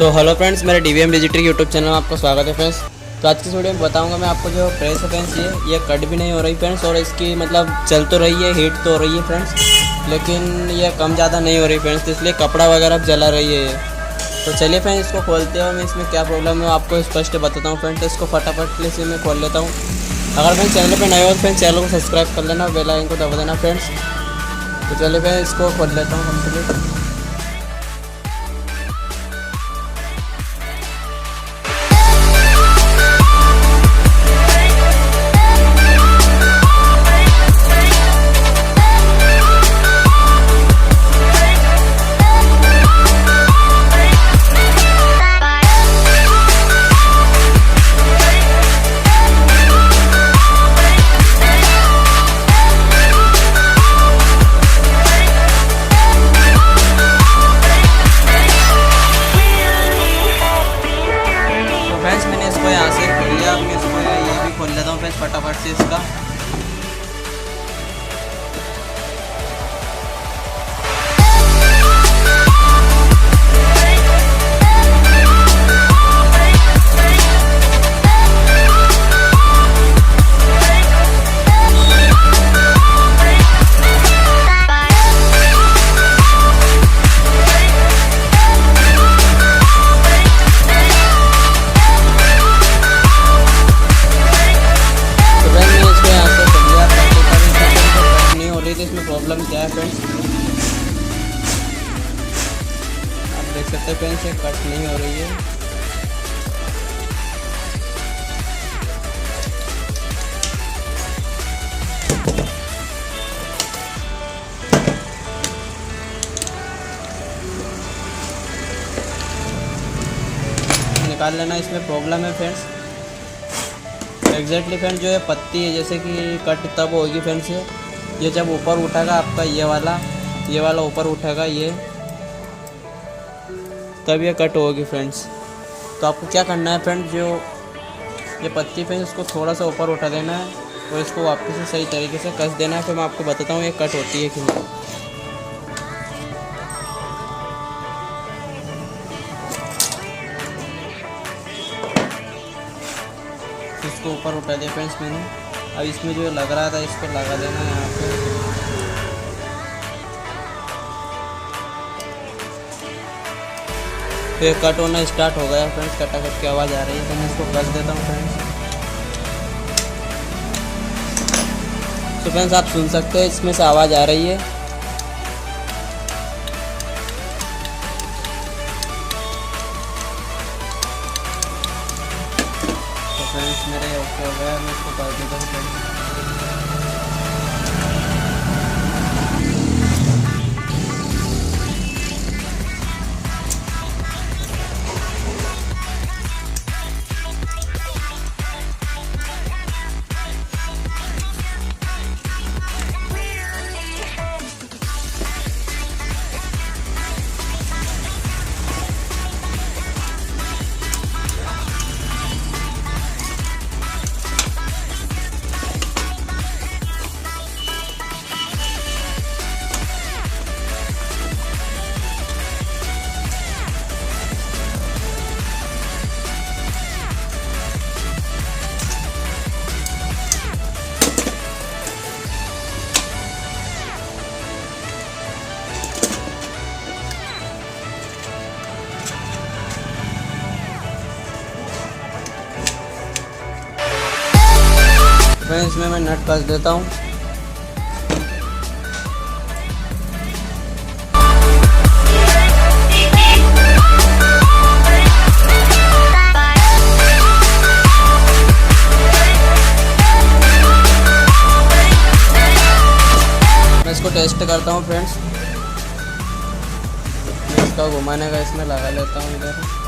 Hello friends, मेरे dBm digital YouTube channel में आपका स्वागत है फ्रेंड्स। तो आज की इस वीडियो में बताऊंगा मैं आपको जो प्रेस है फ्रेंड्स, ये कट भी नहीं हो रही फ्रेंड्स, और इसकी मतलब चल तो रही है, हीट तो हो रही है फ्रेंड्स, लेकिन ये कम ज़्यादा नहीं हो रही फ्रेंड्स, तो इसलिए कपड़ा वगैरह जला रही है ये। तो चलिए फ्रेंड्स, इसको खोलते हैं, मैं इसमें क्या प्रॉब्लम है आपको स्पष्ट बताता हूँ फ्रेंड्स। तो इसको फटाफट से मैं खोल लेता हूँ। अगर फ्रेंड्स चैनल पर नए हो तो फ्रेंड्स चैनल को सब्सक्राइब कर लेना और बेल आइकन को दबा देना फ्रेंड्स। तो चलिए फ्रेंड्स, इसको खोल लेता हूँ कंप्लीट। मैंने इसको यहाँ से खोल लिया। मैं इसको ये भी खोल लेता हूँ फ्रेंड्स फटाफट से इसका। इसमें प्रॉब्लम क्या है फ्रेंड्स, आप देख सकते हैं फ्रेंड्स, ये कट नहीं हो रही है। निकाल लेना, इसमें प्रॉब्लम है फ्रेंड्स। एग्जैक्टली फ्रेंड्स, जो ये पत्ती है जैसे कि कट तब होगी फ्रेंड्स, ये जब ऊपर उठेगा आपका ये वाला ऊपर उठेगा ये, तब ये कट होगी फ्रेंड्स। तो आपको क्या करना है फ्रेंड्स, जो ये पत्ती फ्रेंड्स उसको थोड़ा सा ऊपर उठा देना है और इसको वापस से सही तरीके से कस देना है। फिर मैं आपको बताता हूँ ये कट होती है कि नहीं। इसको ऊपर उठा दिया फ्रेंड्स मैंने। अब इसमें जो लग रहा था इसको लगा देना है यहाँ पे। तो ये कट होना स्टार्ट हो गया फ्रेंड्स, कटाकट की आवाज़ आ रही है, तो मैं इसको कस देता हूँ फ्रेंड्स। तो फ्रेंड्स आप सुन सकते हैं इसमें से आवाज़ आ रही है। तो फ्रेंड्स मेरे ओके हो गया, मैं इसको कर देता हूँ फ्रेंड्स। फ्रेंड्स इसमें मैं नट कस देता हूँ। मैं इसको टेस्ट करता हूँ फ्रेंड्स। मैं इसका घुमाने का इसमें लगा लेता हूँ इधर।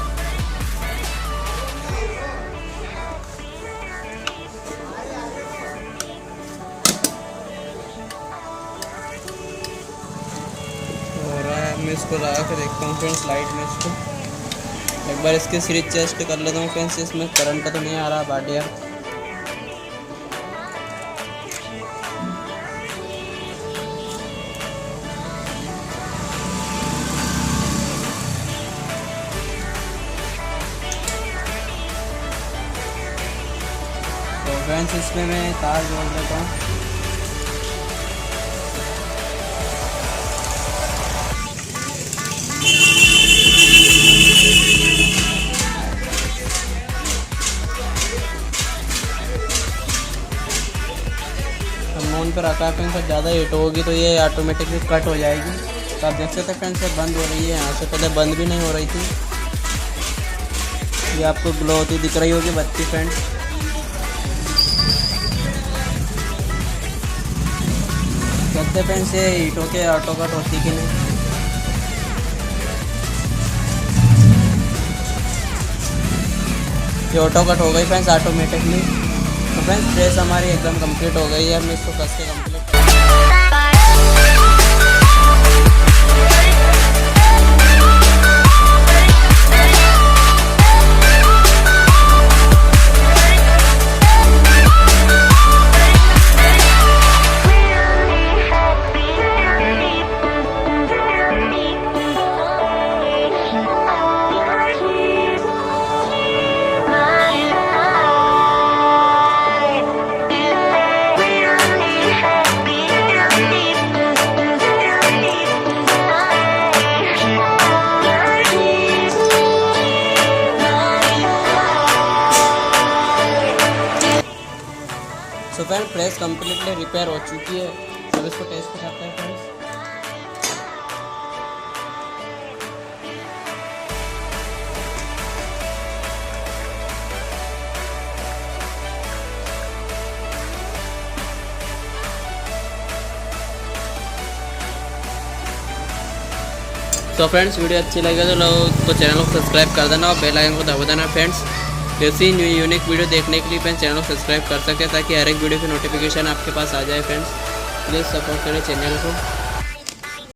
मैं इसको लगा के देखता हूँ फ्रेंड्स लाइट में। इसको एक बार इसके सीरीज टेस्ट कर लेता हूँ फ्रेंड्स, इसमें करंट तो नहीं आ रहा बढ़िया। फ्रेंड्स इसमें मैं तार जोड़ देता हूँ। ऑन पे रखा है फ्रेंड्स, ज़्यादा हीट होगी तो ये ऑटोमेटिकली कट हो जाएगी। तो आप देख सकते हैं फ्रेंड्स ये बंद हो रही है, यहाँ से पहले बंद भी नहीं हो रही थी। ये आपको ग्लो होती दिख रही होगी बत्ती फ्रेंड्स। देखते हैं फ्रेंड्स ये हीट होके ऑटो कट होती कि नहीं। ये ऑटो कट हो गई फ्रेंड्स ऑटोमेटिकली। तो फ्रेंड्स प्रेस हमारी एकदम कंप्लीट हो गई है। हम इसको कस के कंप्लीट तो फ्रेंड प्रेस कम्प्लीटली रिपेयर हो चुकी है। अब इसको टेस्ट करते हैं फ्रेंड्स। तो फ्रेंड्स वीडियो अच्छी लगे तो लोग तो चैनल को सब्सक्राइब कर देना और बेल आइकन को दबा देना फ्रेंड्स। ऐसी न्यू यूनिक वीडियो देखने के लिए फ्रेंड्स चैनल को सब्सक्राइब कर सकें ताकि हर एक वीडियो की नोटिफिकेशन आपके पास आ जाए फ्रेंड्स। प्लीज़ सपोर्ट करें चैनल को।